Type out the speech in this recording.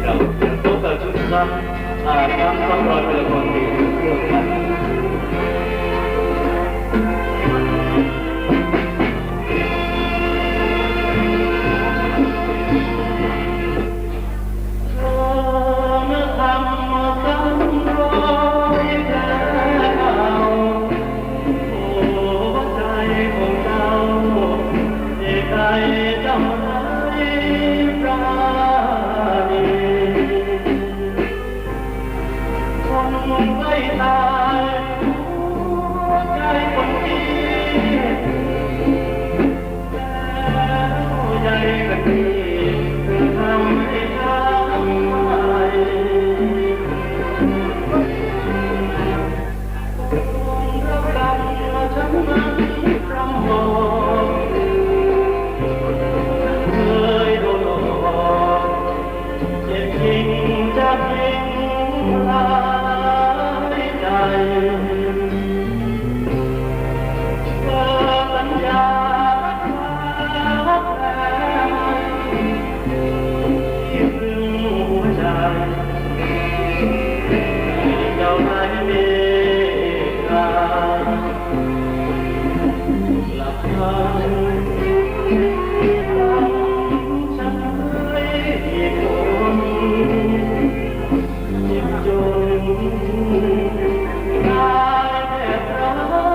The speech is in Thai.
เราจะพบกับชุดซ้ำน้ำซ้ำรอยเป็นละครดีเรื่องกัน ไม่ตายใจคนดีแล้วใจกันดีคือทำให้ช้ำไปรักกันฉันนั้นพร่ำบอกเคยโดนหลอกเจ็บจริงจะพิงลาสัญญารักแท้ที่พึงหัวใจเจ้าไม่มีกาหลับตาฉันไม่คนเจ็บจนหลับตา